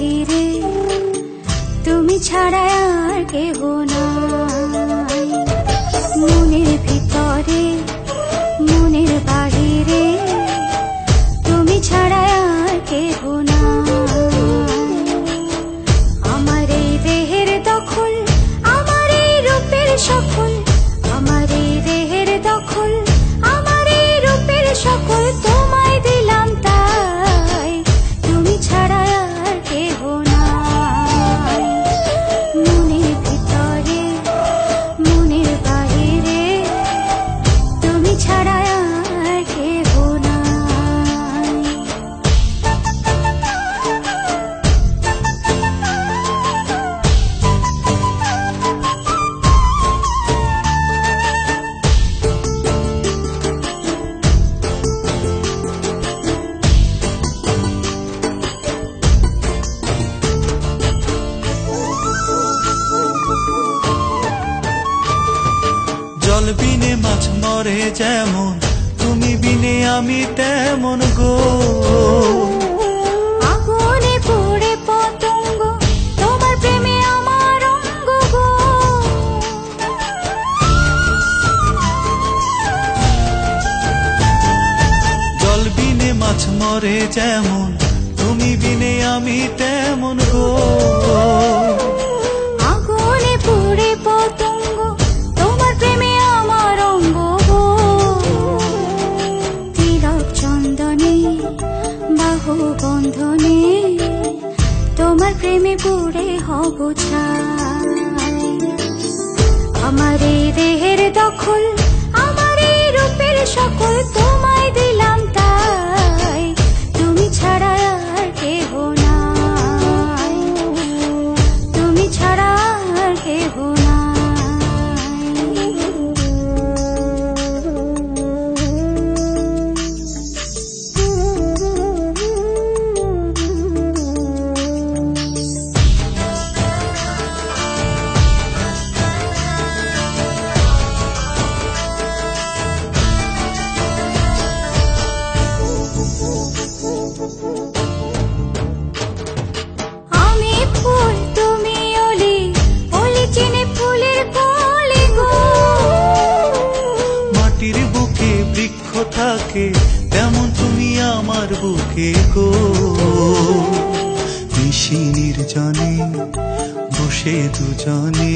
বাহিরে তুমি ছাড়া আর কেহ নাই। মনের ভিতরে মনের বাহিরে তুমি ছাড়া আর কেহ নাই। আমার এই দেহের দখল, আমার এই রূপের সকল, আমার এই দেহের দখল, আমার এই রূপের সকল তোমায় দিলাম তাই, তুমি ছাড়া আর কেহ নাই। মনের ভিতরে মনের বাহিরে তুমি ছাড়া আর কেহ নাই। জল বিনে মাছ মরে যেমন, তুমি বিনে আমি তেমন গো। আগুনে পুড়ে পতঙ্গ, তোমার প্রেমে আমার অঙ্গ গো। জল বিনে মাছ মরে যেমন, তুমি বিনে আমি তেমন গো। আগুনে পুড়ে পতঙ্গ, তোমার প্রেমে আমার অঙ্গ গো। তিলক চন্দনে বাহু বন্ধনে তোমার প্রেমে পুড়ে হব ছাই। আমার এই দেহের দখল, আমার এই রূপের সকল তোমায় দিলাম তাই, তুমি ছাড়া আর কেহ নাই, তুমি ছাড়া আর কেহ নাই। আমি ফুল তুমি অলি, অলি চিনে ফুলের কলি গো। মাটির বুকে বৃক্ষ থাকে তেমন তুমি আমার বুকে গো। নিশি নির্জনে বসে দুজনে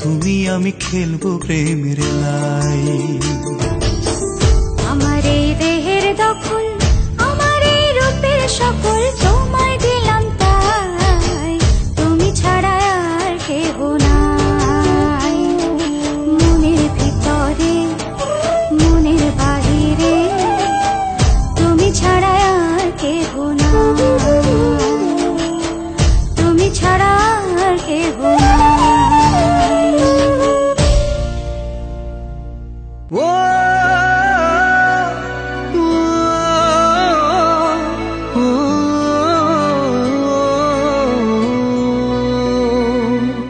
তুমি আমি খেলবো প্রেমের লাই। আমার এই দেহের দখল,